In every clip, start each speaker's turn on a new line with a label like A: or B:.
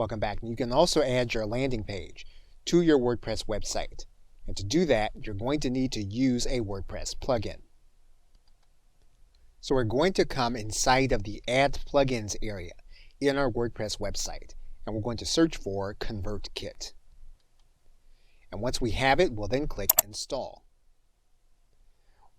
A: Welcome back. You can also add your landing page to your WordPress website. And to do that, you're going to need to use a WordPress plugin. So we're going to come inside of the Add Plugins area in our WordPress website, and we're going to search for ConvertKit. And once we have it, we'll then click Install.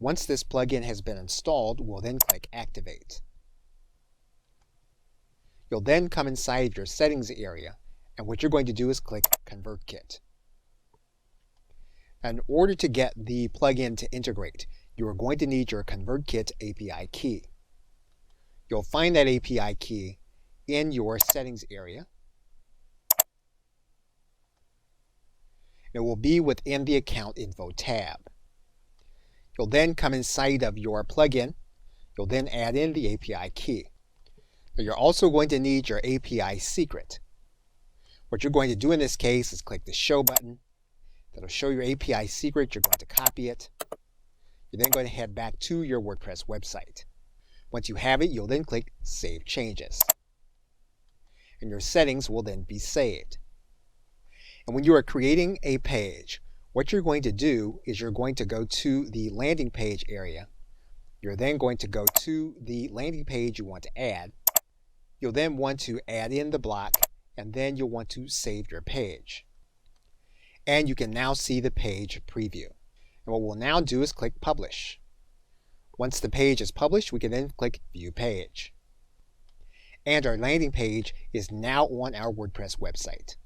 A: Once this plugin has been installed, we'll then click Activate. You'll then come inside your settings area, and what you're going to do is click ConvertKit. In order to get the plugin to integrate, you are going to need your ConvertKit API key. You'll find that API key in your settings area. It will be within the account info tab. You'll then come inside of your plugin. You'll then add in the API key. Now you're also going to need your API secret. What you're going to do in this case is click the Show button. That'll show your API secret. You're going to copy it. You're then going to head back to your WordPress website. Once you have it, you'll then click Save Changes. And your settings will then be saved. And when you are creating a page, what you're going to do is you're going to go to the landing page area. You're then going to go to the landing page you want to add. You'll then want to add in the block, and then you'll want to save your page. And you can now see the page preview. And what we'll now do is click Publish. Once the page is published, we can then click View Page. And our landing page is now on our WordPress website.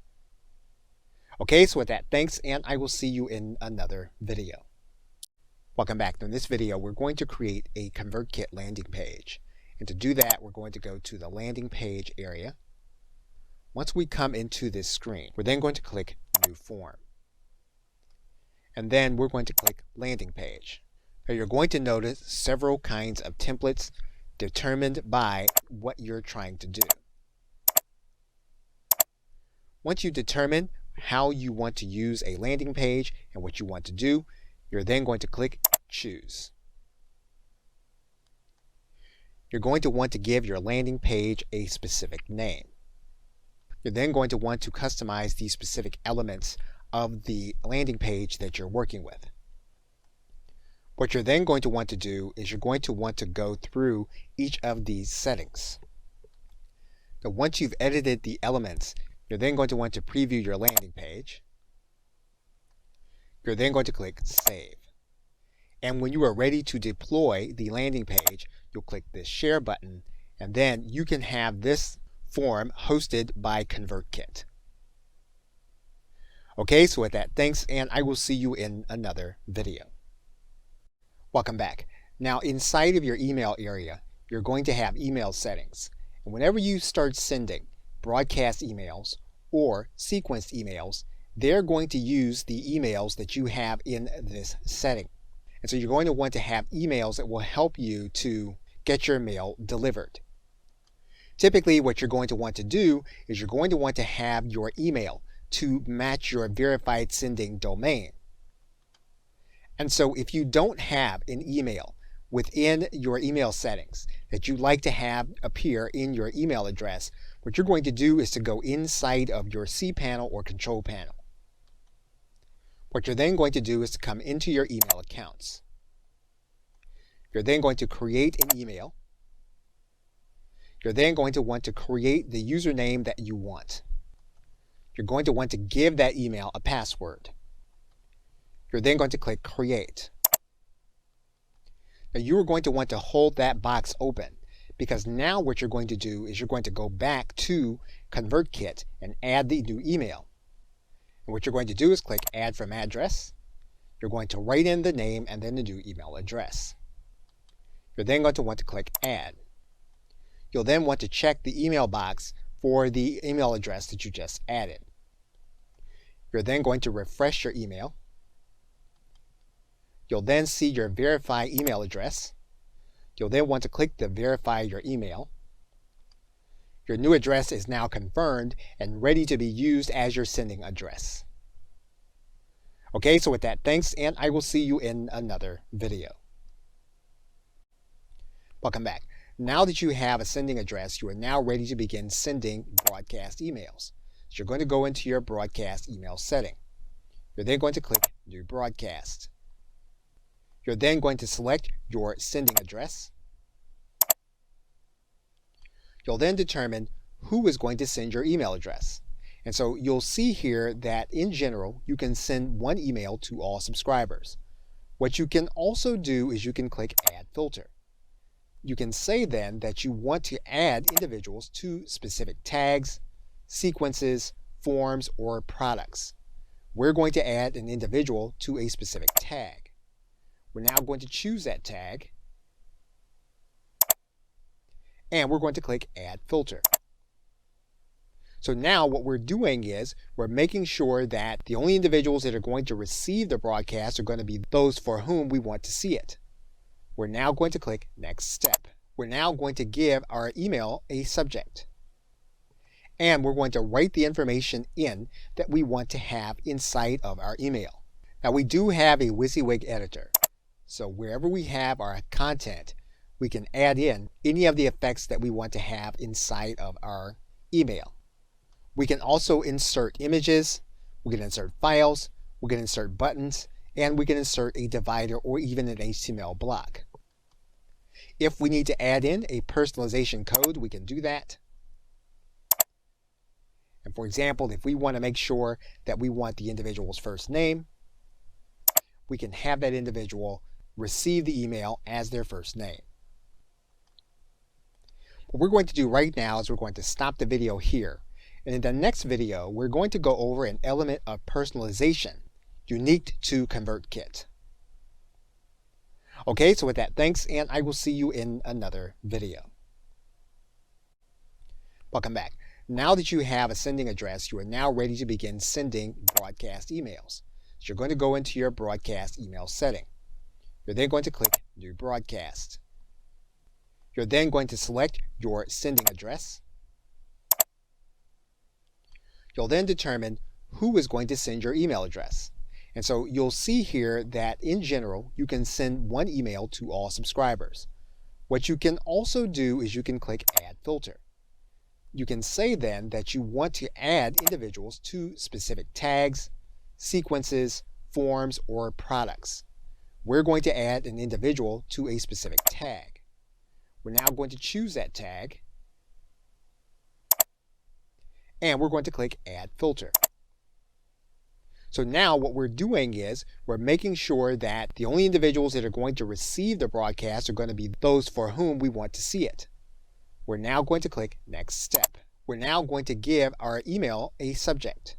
A: Okay, so with that, thanks, and I will see you in another video. Welcome back. In this video, we're going to create a ConvertKit landing page. And to do that, we're going to go to the landing page area. Once we come into this screen, we're then going to click New Form. And then we're going to click Landing Page. Now you're going to notice several kinds of templates determined by what you're trying to do. Once you determine how you want to use a landing page and what you want to do, you're then going to click Choose. You're going to want to give your landing page a specific name. You're then going to want to customize the specific elements of the landing page that you're working with. What you're then going to want to do is you're going to want to go through each of these settings. Now, once you've edited the elements, you're then going to want to preview your landing page. You're then going to click Save. And when you are ready to deploy the landing page, you'll click this Share button, and then you can have this form hosted by ConvertKit. Okay, so with that, thanks, and I will see you in another video. Welcome back. Now, inside of your email area, you're going to have email settings. And whenever you start sending broadcast emails or sequenced emails, they're going to use the emails that you have in this setting. And so you're going to want to have emails that will help you to get your mail delivered. Typically, what you're going to want to do is you're going to want to have your email to match your verified sending domain. And so if you don't have an email within your email settings that you'd like to have appear in your email address, what you're going to do is to go inside of your cPanel or control panel. What you're then going to do is to come into your email accounts. You're then going to create an email. You're then going to want to create the username that you want. You're going to want to give that email a password. You're then going to click Create. Now you are going to want to hold that box open, because now what you're going to do is you're going to go back to ConvertKit and add the new email. And what you're going to do is click Add from Address. You're going to write in the name and then the new email address. You're then going to want to click Add. You'll then want to check the email box for the email address that you just added. You're then going to refresh your email. You'll then see your Verify email address. You'll then want to click the Verify your email. Your new address is now confirmed and ready to be used as your sending address. Okay, so with that, thanks, and I will see you in another video. Welcome back. Now that you have a sending address, you are now ready to begin sending broadcast emails. So you're going to go into your broadcast email setting. You're then going to click New Broadcast. You're then going to select your sending address. You'll then determine who is going to send your email address. And so you'll see here that in general, you can send one email to all subscribers. What you can also do is you can click Add Filter. You can say then that you want to add individuals to specific tags, sequences, forms, or products. We're going to add an individual to a specific tag. We're now going to choose that tag, and we're going to click Add Filter. So now what we're doing is we're making sure that the only individuals that are going to receive the broadcast are going to be those for whom we want to see it. We're now going to click Next Step. We're now going to give our email a subject. And we're going to write the information in that we want to have inside of our email. Now we do have a WYSIWYG editor. So wherever we have our content, we can add in any of the effects that we want to have inside of our email. We can also insert images, we can insert files, we can insert buttons, and we can insert a divider or even an HTML block. If we need to add in a personalization code, we can do that. And for example, if we want to make sure that we want the individual's first name, we can have that individual receive the email as their first name. What we're going to do right now is we're going to stop the video here. And in the next video, we're going to go over an element of personalization unique to ConvertKit. Okay, so with that, thanks, and I will see you in another video. Welcome back. Now that you have a sending address, you are now ready to begin sending broadcast emails. So you're going to go into your broadcast email setting. You're then going to click New Broadcast. You're then going to select your sending address. You'll then determine who is going to send your email address. And so you'll see here that in general, you can send one email to all subscribers. What you can also do is you can click Add Filter. You can say then that you want to add individuals to specific tags, sequences, forms, or products. We're going to add an individual to a specific tag. We're now going to choose that tag, and we're going to click Add Filter. So now what we're doing is we're making sure that the only individuals that are going to receive the broadcast are going to be those for whom we want to see it. We're now going to click Next Step. We're now going to give our email a subject.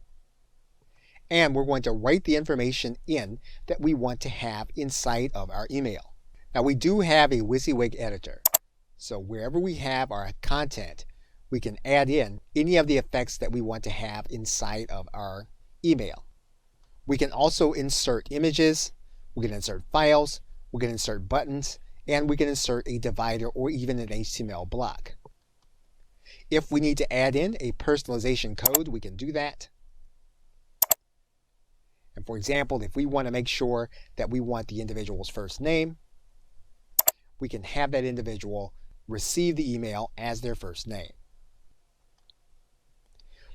A: And we're going to write the information in that we want to have inside of our email. Now we do have a WYSIWYG editor. So wherever we have our content, we can add in any of the effects that we want to have inside of our email. We can also insert images, we can insert files, we can insert buttons, and we can insert a divider or even an HTML block. If we need to add in a personalization code, we can do that. And for example, if we want to make sure that we want the individual's first name, we can have that individual receive the email as their first name.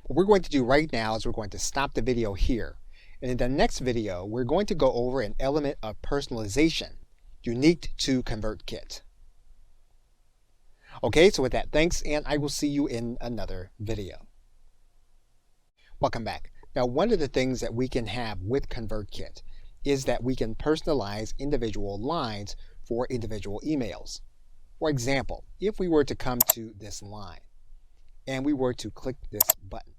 A: What we're going to do right now is we're going to stop the video here. And in the next video, we're going to go over an element of personalization unique to ConvertKit. Okay, so with that, thanks, and I will see you in another video. Welcome back. Now, one of the things that we can have with ConvertKit is that we can personalize individual lines for individual emails. For example, if we were to come to this line and we were to click this button,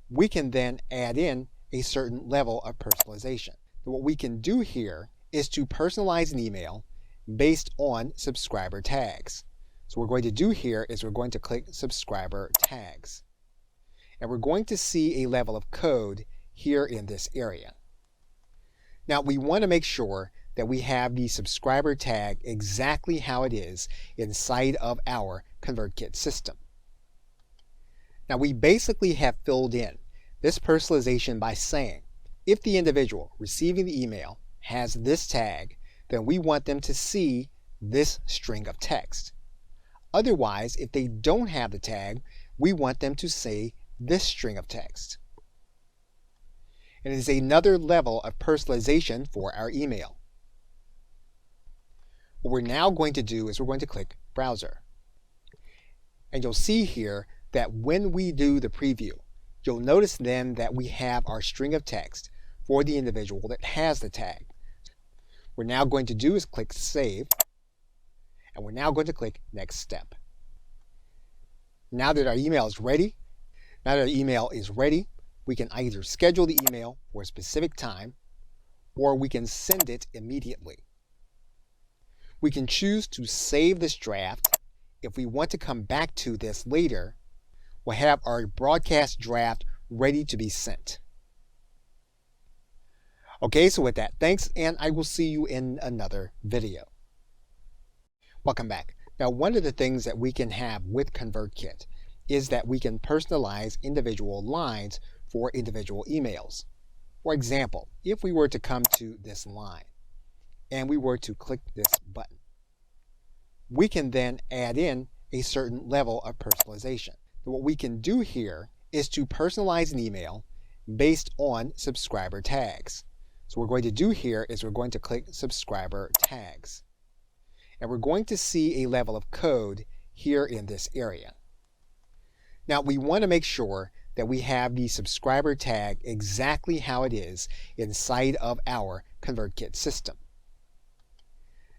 A: we can then add in a certain level of personalization. What we can do here is to personalize an email based on subscriber tags. So what we're going to do here is we're going to click subscriber tags. And we're going to see a level of code here in this area. Now we want to make sure that we have the subscriber tag exactly how it is inside of our ConvertKit system. Now we basically have filled in this personalization by saying, if the individual receiving the email has this tag, then we want them to see this string of text. Otherwise, if they don't have the tag, we want them to see this string of text. And it is another level of personalization for our email. What we're now going to do is we're going to click Browser. And you'll see here that when we do the preview, you'll notice then that we have our string of text for the individual that has the tag. What we're now going to do is click Save, and we're now going to click Next Step. Now that our email is ready, we can either schedule the email for a specific time, or we can send it immediately. We can choose to save this draft. If we want to come back to this later, we'll have our broadcast draft ready to be sent. Okay, so with that, thanks, and I will see you in another video. Welcome back. Now, one of the things that we can have with ConvertKit is that we can personalize individual lines for individual emails. For example, if we were to come to this line and we were to click this button, we can then add in a certain level of personalization. What we can do here is to personalize an email based on subscriber tags. So what we're going to do here is we're going to click Subscriber Tags. And we're going to see a level of code here in this area. Now we want to make sure that we have the subscriber tag exactly how it is inside of our ConvertKit system.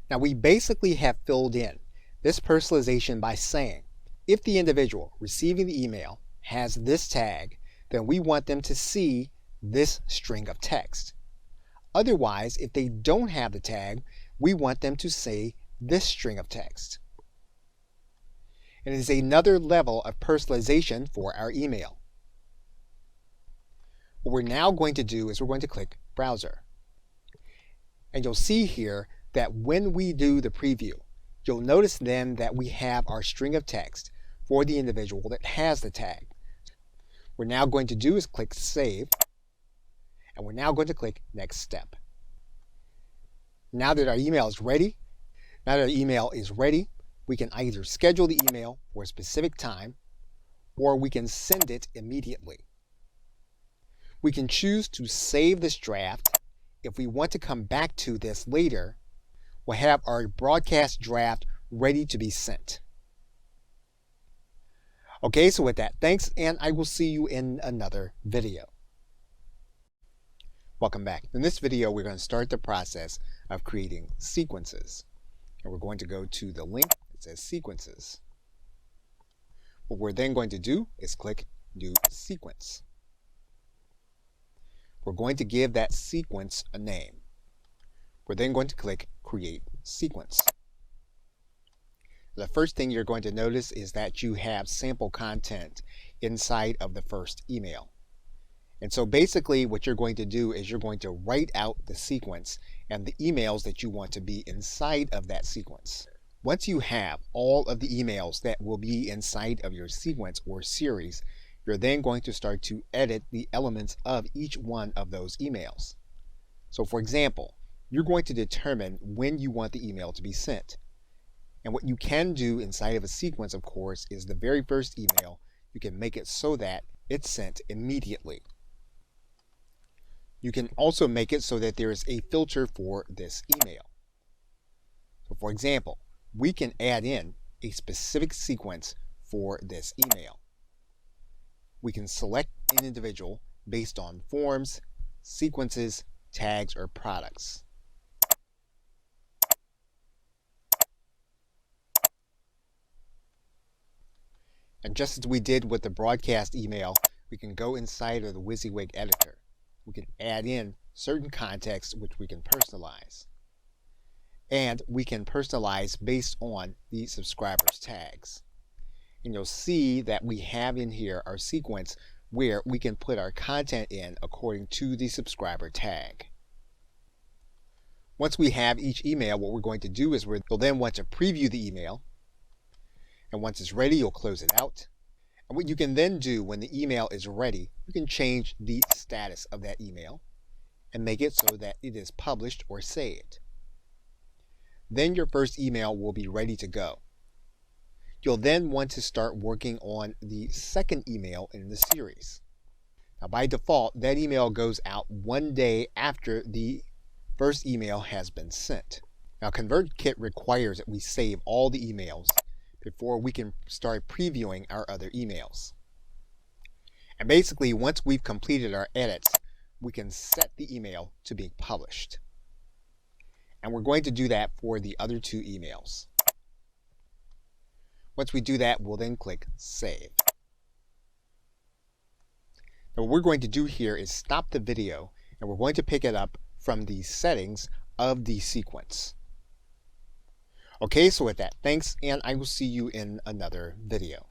A: Now we basically have filled in this personalization by saying, if the individual receiving the email has this tag, then we want them to see this string of text. Otherwise, if they don't have the tag, we want them to say this string of text. And it is another level of personalization for our email. What we're now going to do is we're going to click Browser. And you'll see here that when we do the preview, you'll notice then that we have our string of text for the individual that has the tag. What we're now going to do is click Save, and we're now going to click Next Step. Now that our email is ready, we can either schedule the email for a specific time, or we can send it immediately. We can choose to save this draft. If we want to come back to this later, we'll have our broadcast draft ready to be sent. Okay, so with that, thanks, and I will see you in another video. Welcome back. In this video, we're going to start the process of creating sequences. And we're going to go to the link that says Sequences. What we're then going to do is click New Sequence. We're going to give that sequence a name. We're then going to click Create Sequence. The first thing you're going to notice is that you have sample content inside of the first email. And so basically what you're going to do is you're going to write out the sequence and the emails that you want to be inside of that sequence. Once you have all of the emails that will be inside of your sequence or series, you're then going to start to edit the elements of each one of those emails. So for example, you're going to determine when you want the email to be sent. And what you can do inside of a sequence, of course, is the very first email, you can make it so that it's sent immediately. You can also make it so that there is a filter for this email. So for example, we can add in a specific sequence for this email. We can select an individual based on forms, sequences, tags, or products. And just as we did with the broadcast email, we can go inside of the WYSIWYG editor. We can add in certain context which we can personalize. And we can personalize based on the subscribers tags. And you'll see that we have in here our sequence where we can put our content in according to the subscriber tag. Once we have each email, what we're going to do is we'll then want to preview the email. And once it's ready, you'll close it out. And what you can then do when the email is ready, you can change the status of that email and make it so that it is published or saved. Then your first email will be ready to go. You'll then want to start working on the second email in the series. Now, by default, that email goes out 1 day after the first email has been sent. Now, ConvertKit requires that we save all the emails before we can start previewing our other emails. And basically, once we've completed our edits, we can set the email to being published. And we're going to do that for the other 2 emails. Once we do that, we'll then click Save. Now, what we're going to do here is stop the video, and we're going to pick it up from the settings of the sequence. Okay, so with that, thanks, and I will see you in another video.